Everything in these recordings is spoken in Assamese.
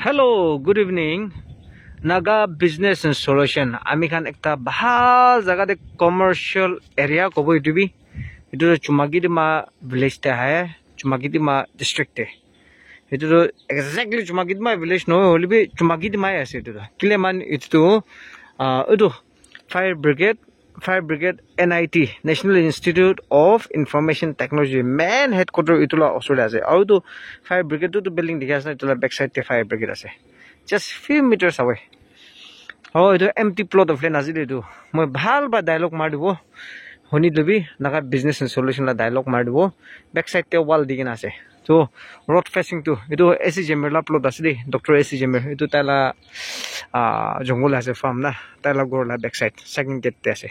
Hello, good evening. Naga Business and Solution. Ami khan ekta bahal jaga de commercial area kobo itu bi. Itu Chumagidima village te hai. Chumagidima district te. Itu exactly Chumagidima village no holi bi Chumagidima ase itu. Kileman itu fire brigade NIT National Institute of Information Technology main headquarter itula Australia ase aru to fire brigade to building dikha ase itula backside te fire brigade ase just few meters away oh itu empty plot of land azile itu moi bhal ba dialogue mar dibo honi lobi naga business and solution la dialogue mar dibo backside te wall digina ase so road facing to itu AC Jammer la plot ase de Dr. AC Jammer itu tala jungle ase farm na tala gor la backside second gate te ase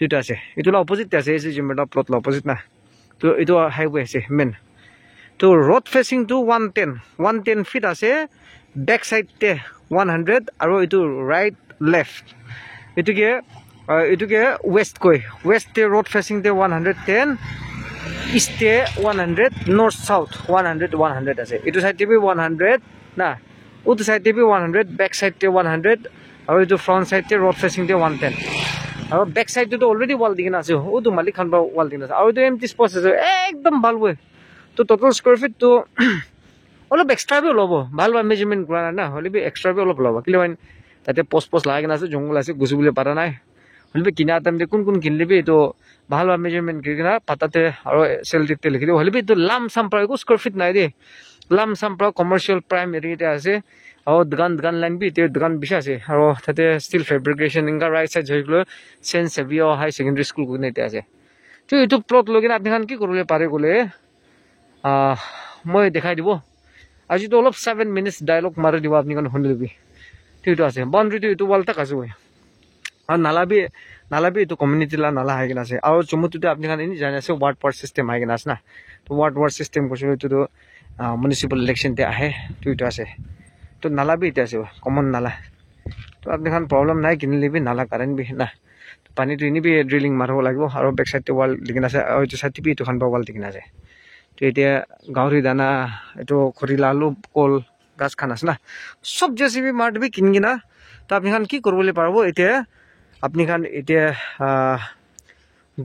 itu ase itu la opposite te ase AC Jammer la plot la opposite na to itu highway ase main to road facing to 110 feet ase backside te 100 aru itu right left itu ke west koi west te road facing te 110 east te 100 north south 100 ase itu side te bi 100 na utu side te bi 100 back side te 100 aru itu front side te road facing te 110 aru back side te already wall digina ase utu malik khan ba wall digina ase aru itu empty space ase ekdom bhal boy to total square feet to olop extra bi lobo bhal ba measurement kora na holi bi extra bi olop lobo kilewan tate post lagina ase jungle ase gusubule para nai holi kina tam de kun kinle bi to bhal ba measurement kirina patate aro sel dikte likhi de holi bi to lam sam pra ko square feet nai de lam sam pra commercial prime area te ase aro dukan line bi te dukan bisha ase aro tate steel fabrication inga right side hoiglo Saint Xavier High Secondary School ko ne te ase to itu plot logina apni khan ki korule pare gole moi dekhai dibo আজি তো অলপ 7 minutes dialogue মারি দিব আপনি কোন শুনি লবি ঠিক আছে বাউন্ডারি তো itu wall tak আছে আর নালাবি তো কমিউনিটি লা নালা হাই গনা আছে আর চুমুতুতে আপনি খান ইনি জানা আছে ওয়ার্ড পার সিস্টেম হাই গনা আছে না তো ওয়ার্ড সিস্টেম কইছিল তো মিউনিসিপাল ইলেকশন তে আহে তো itu আছে তো নালাবি এটা আছে কমন নালা তো আপনি খান প্রবলেম নাই কিনি লিবি নালা কারেন্ট বি না পানি তো ইনি বি ড্রিলিং মারব লাগিব আর ব্যাক সাইড তে ওয়াল দিগনা আছে আর তো সাইড বি তো খান ওয়াল দিগনা আছে তো এতিয়া গাউরি দানা এটো খরিলা আলু কল গাছ খান আছে না সব জেসিবি মারবি কিনগিনা তো আপনি খান কি করবলে পারবো এতিয়া আপনি খান এতিয়া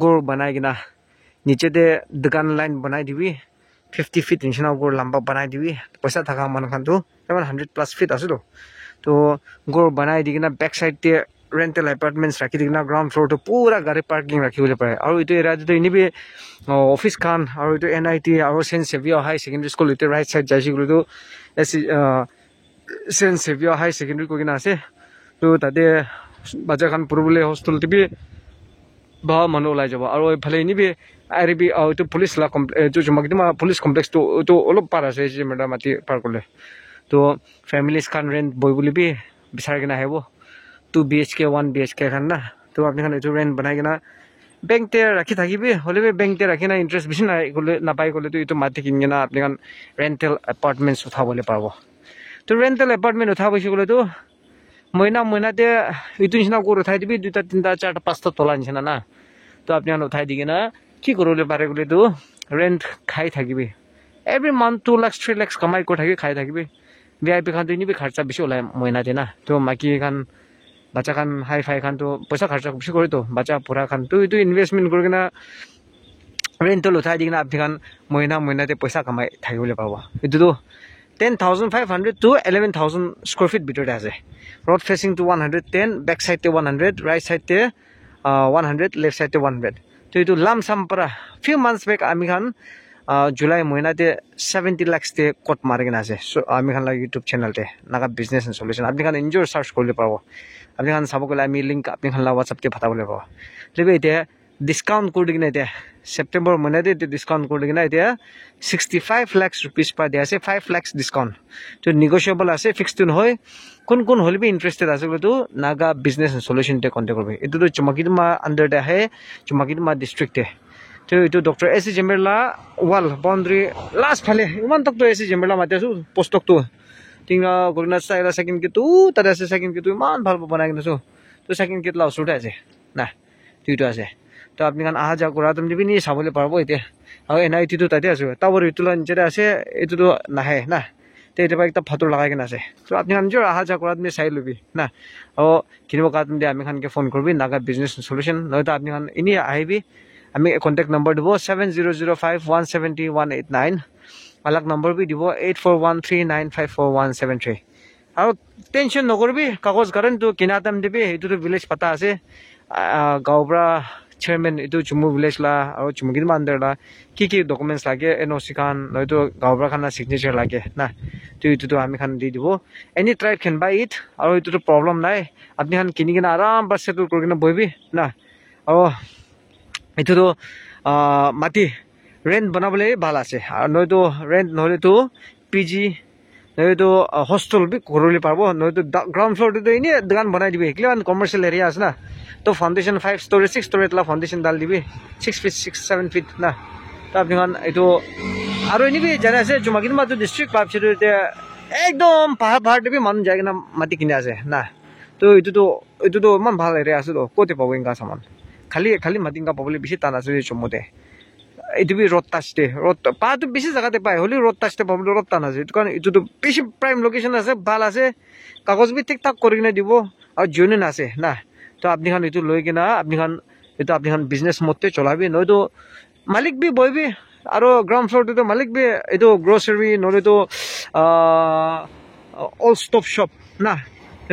গোর বানাই গিনা নিচে দে দোকান লাইন বানাই দিবি 50 ফিট নিচনা গোর লম্বা বানাই দিবি পয়সা থাকা মান খান তো 100+ ফিট আছে তো গোর বানাই দিগিনা ব্যাক সাইড তে rental apartments rakhi digna ground floor to pura gari parking rakhi bole pare aru itu area to ini bi office khan aru itu NIT aru Saint Xavier High Secondary School itu right side jaisi gulo to Saint Xavier High Secondary ko gina ase to tade baja khan purubule hostel tibi ba mano lai jaba aru phale ini bi aribi itu police la to Chumagidima police complex to olop par ase je madam mati par kole to families khan rent boy boli bi bisar gina hebo 2 BHK 1 BHK খান না তো আপনি খান এটো রেন্ট বানাই কিনা ব্যাংক তে রাখি থাকিবি হলিবে ব্যাংক তে রাখি না ইন্টারেস্ট বেশি নাই গলে না পাই গলে তো এটো মাটি কিন কিনা আপনি খান রেন্টাল অ্যাপার্টমেন্টস উঠাবলে পারবো তো রেন্টাল অ্যাপার্টমেন্ট উঠাবইছে গলে তো মইনাতে ইটো নিচিনা করে উঠাই দিবি 2টা 3টা 4টা 5টা তলা নিচিনা না তো আপনি খান উঠাই দি কিনা কি করলে পারে গলে তো রেন্ট খাই থাকিবি এভরি মান্থ 2 লাখ 3 লাখ কামাই করে থাকি খাই থাকিবি ভিআইপি খান তো নিবি খরচা বেশি ওলাই মইনাতে না তো মাকি খান বাচ্চা খান হাই ফাই খান তো পয়সা খরচা বেশি করে তো বাচ্চা পুরা খান তো itu ইনভেস্টমেন্ট করে কিনা রেন্টাল উঠাই দি কিনা আপনি খান মইনাতে পয়সা কামাই থাকিবলে পাবো itu তো 10,500 to 11,000 স্কয়ার ফিট ভিতরে আছে road facing to 110 back side তে 100 রাইট সাইড তে 100 লেফট সাইড তে 100 তো itu লাম সাম para few months back আমি খান July মহিনাতে 70 lakhs তে কোট মারি কিনা আছে সো আমি খান লাগি ইউটিউব চ্যানেল তে নাগা বিজনেস এন্ড সলিউশন আপনি খান এনজয় সার্চ করলে পাবো আপনি খান সাব গলে আমি লিংক আপনি খান WhatsApp তে পাঠাবলে পাবো লেবে এটা ডিসকাউন্ট করে দিগনা এটা সেপ্টেম্বর মহিনাতে এটা ডিসকাউন্ট করে দিগনা এটা 65 lakhs rupees পা দে আছে 5 lakhs ডিসকাউন্ট তো নেগোশিয়েবল আছে ফিক্সড নহয় কোন হলবি ইন্টারেস্টেড আছে তো নাগা বিজনেস এন্ড সলিউশন তে কন্টাক্ট করবে এটা তো Chumagidima আন্ডার দে হে Chumagidima ডিস্ট্রিক্ট তে তো itu Dr. AC Jammer la wall boundary last phale iman tak to AC Jammer la mate su post tok to tinga gorina style second ki tu tada se second ki tu iman bhal banai gina su to second ki la suit ase na tu itu ase to apni kan aha ja kora tum dibi ni sabole parbo ite aw NIT to tate asu tawor itu lan jere ase itu to nahe na তে এটা একটা ফাটৰ লগাই কিনে আছে তো আপনি খান নিজৰ আহা যা কৰাত মি চাই লবি না ও কিনিব কাত মি আমি খানকে ফোন করবি নাগা বিজনেস সলিউশন নয়তো আপনি খান ইনি আহিবি আমি কন্টাক্ট নম্বৰ দিব 7005170189 আলাক নম্বৰ বি দিব 8413954173 আৰু টেনশন নকৰবি কাগজ কাৰণ তো কিনা দাম দিবি এটো তো ভিলেজ পাতা আছে গাঁওবৰা chairman itu Jumu village la aru Jumugid mandar la ki documents lage NOC khan noito gaubra khana signature lage na to itu to ami khan di dibo any tribe can buy it aru itu to problem nai apni khan kini kina aram ba settle korina boibi na aru itu to mati rent banabole bhal ase aru noito rent nohole to PG noito hostel bi korole parbo noito ground floor to ini dukan banai dibe eklan commercial area ase na तो फाउंडेशन 5 स्टोरी 6 स्टोरी ला फाउंडेशन डाल दिबी 6 फीट 6 7 फीट ना तो आपन एतो आरो इनि भी जाने আছে जुमागिन मा तो डिस्ट्रिक्ट पाप छिरो ते एकदम पहाड़ भी मन जाय ना माटी किने আছে ना तो एतो तो मन ভাল एरिया আছে तो कोते पाबो इनका सामान खाली माटी का पाबले बेसी ताना আছে चमोते एतो भी रोड टास्टे रोड पा तो बेसी जगहते पाए होली रोड टास्टे पाबले रोड ताना আছে कारण एतो तो बेसी प्राइम लोकेशन আছে ভাল আছে कागज भी ठीक ठाक करिने दिबो और जुनिन আছে ना तो আপনি খান এটো লৈ কিনা আপনি খান এটো আপনি খান বিজনেস মতে চলাবি নয় তো মালিক বি বইবি আর গ্রাউন্ড ফ্লোর তো মালিক বি এটো গ্রোসারি নলে তো অল স্টপ শপ না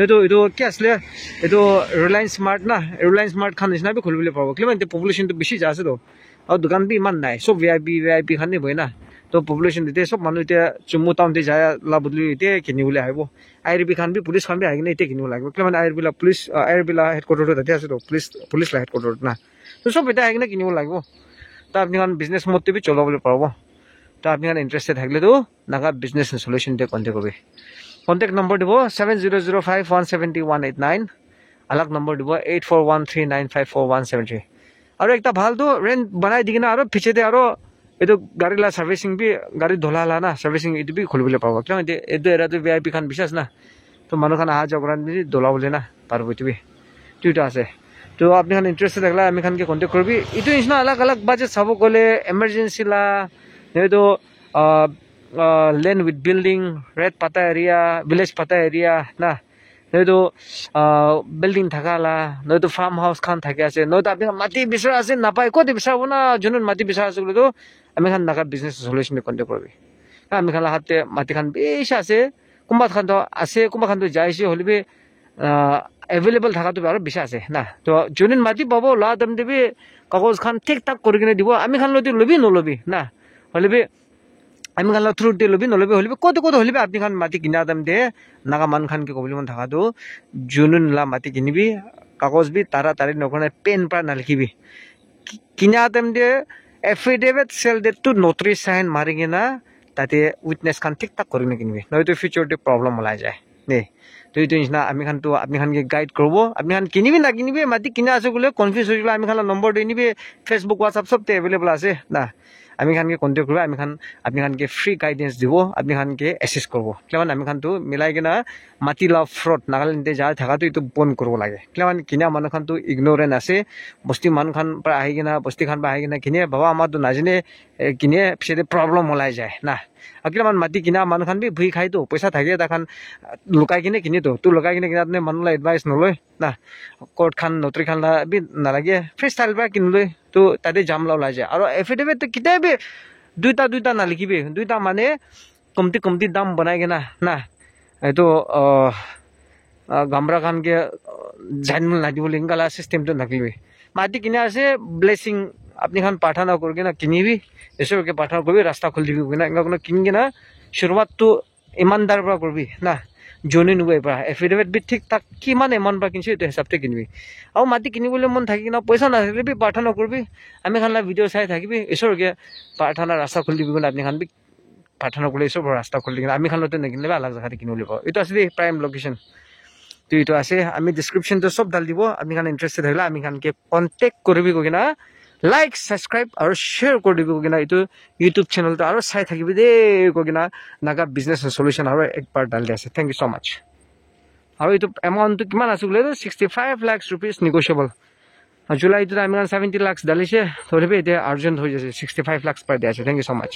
এটো কি আসলে এটো রিলায়েন্স স্মার্ট না রিলায়েন্স স্মার্ট খান নিচিনা বি খুলিবলে পাবো কিমান পপুলেশন তো বেশি আছে তো আর দোকান বি ইমান নাই সব ভিআইপি খান বই না তো পপুলেশন দিতে সব মানুহ এতিয়া চুমু টাউনতে যায় লা বদলি এতিয়া কিনিবলে আহিব আইআৰবি খান বি পুলিশ খান বি আহি কিনে এতিয়া কিনিব লাগিব কিমান আইআৰবি পুলিশ হেডকোৱাৰ্টাৰ তাতে আছে তো পুলিশ লা হেডকোৱাৰ্টাৰ না তো সব এটা আহি কিনে কিনিব লাগিব তো আপনি খান বিজনেস মতে বি চলাবলে পারবো তো আপনি খান ইন্টারেস্টেড থাকলে তো নাগা বিজনেস সলিউশন তে কন্টাক্ট করবি কন্টাক্ট নম্বৰ দিব 7005170189 আলাক নম্বৰ দিব 8413954173 আৰু একটা ভাল তো ৰেন্ট বানাই দি কিনা আৰু পিছেতে আৰু এটো গাড়ি লা সার্ভিসিং বি গাড়ি ধোলা লা না সার্ভিসিং এটো বি খুলিবলে পাবো কিয় এটো এরা তো ভিআইপি খান বিশ্বাস না তো মানুহ খান আহা যাওয়ার বি দোলা বলে না পারবো এটো বি দুইটা আছে তো আপনি খান ইন্টারেস্টেড থাকলে আমি খানকে কন্টাক্ট করবি এটো ইসনা আলাগ আলাগ বাজেট সাব গলে এমার্জেন্সি লা নয়তো ল্যান্ড উইথ বিল্ডিং রেড পাতা এরিয়া ভিলেজ পাতা এরিয়া না নয়তো বিল্ডিং থাকালা নয়তো ফার্ম হাউস খান থাকে আছে নয়তো আপনি মাটি বিচার আছে নাপায় কত বিচারবো না জনুন মাটি বিচার আছে বলে তো আমি খান নাগা বিজনেস সলিউশন কন্টাক্ট করবি আমি খান হাতে মাটি খান বেশি আছে কোনবা খান তো আছে কোনবা খান তো যাইছে হলিবে এভেলেবল থাকা তো আরো বেশি আছে না তো জনুন মাটি পাবো লা দাম দিবি কাগজ খান ঠিক ঠাক করে কিনে দিব আমি খান লবি নলবি না হলিবে আমি খান থ্রু দিয়ে লবি নলবি হলিবে কত হলিবে আপনি খান মাটি কিনা দাম দে নাগা মান খান কে কবলি মান থাকা তো জনুন লা মাটি কিনিবি কাগজ বি তাড়াতাড়ি নকনে পেন পা নালিখিবি কিনা দাম দে affidavit sale date to notary sign মারি কিনা তাতে উইটনেস খান ঠিক ঠাক করে কিনবি নয়তো ফিউচারতে প্রবলেম ওলাই যায় নে তো এইটো নিচিনা আমি খান তো আপনি খানকে গাইড করব আপনি খান কিনিবি না কিনিবি মাটি কিনা আছে বলে কনফিউজ হয়ে গেলে আমি খান নম্বর দিয়ে নিবি ফেসবুক হোয়াটসঅ্যাপ সবতে এভেলেবল আছে না আমি খানকে কন্টাক্ট করবো আপনি খানকে ফ্রি গাইডেন্স দিব আপনি খানকে অ্যাসিস্ট করব কিমান আমি খান তো মিলাই কিনা মাটি লা ফ্রড নাগালেণ্ডে যা থাকাটো এইটো বন্ধ করব লাগে কিমান কিনা মানুহ খান তো ইগনোরেন্ট আছে বস্তি মানুহ খান পৰা আহি কিনা বস্তি খান পৰা আহি কিনা কিনে বাবা আমাৰ তো নাজানে কিনে পিছতে প্রবলেম ওলাই যায় না কিমান মাটি কিনা মানুহ খান বি ভুই খাই তো পয়সা থাকে তাখান লুকাই কিনে তো লুকাই কিনে কিনা মানুহ এডভাইস নলয় না কোর্ট খান নোটারি খান বি নালাগে ফ্রি স্টাইল পৰা কিনলৈ তো তাতে জামলা ওলাই যায় আৰু এফিডেভিট কিতাবে দুইটা নালিখিবি দুইটা মানে কমতি দাম বনাই কিনা না এইটো গামৰা খানকে জানিব লাগিব লিংগালা সিস্টেমটো নাকিবি মাটি কিনে আছে ব্লেসিং আপনি খান পাঠানা করে কিনা কিনিবি এসবকে পাঠানা করবি রাস্তা খুল দিবি কিনা কোনো কিন কিনা শুরুয়াত তো ইমানদার পৰা কৰবি না জনি নুবাই পৰা এফিডেভিট বি ঠিক ঠাক কিমান এমাউন্ট পৰা কিনছি এইটো হিসাবতে কিনিবি আৰু মাটি কিনিবলৈ মন থাকি কিনা পইচা নাথাকিলে বি পাঠানা করবি আমি খান ভিডিও চাই থাকিবি এসবকে পাঠানা রাস্তা খুল দিবি কিনা আপনি খান বি পাঠানা করলে এসব রাস্তা খুল দিবি আমি খানতে নেকিনলে আলাদা জায়গাতে কিনিবলৈ পাব এইটো আছে প্রাইম লোকেশন তো এইটো আছে আমি ডেসক্রিপশন তো সব ডাল দিব আপনি খান ইন্টারেস্টেড হলে আমি খানকে কন্টাক্ট করবি কিনা লাইক সাবস্ক্রাইব আর শেয়ার করে দিব কিনা এইটো ইউটিউব চ্যানেলটো আর চাই থাকিবি দে কিনা নাগা বিজনেস সলিউশন আর একবার ডাল দি আছে থ্যাংক ইউ সো মাচ আর এইটো এমাউন্টটো কিমান আছে বলে 65 লাখ রুপিস নেগোশিয়েবল জুলাইটো আমি 70 লাখ ডালিছে ধরিবি এটা আর্জেন্ট হয়ে যাচ্ছে 65 লাখ পার দিয়ে আছে থ্যাংক ইউ সো মাচ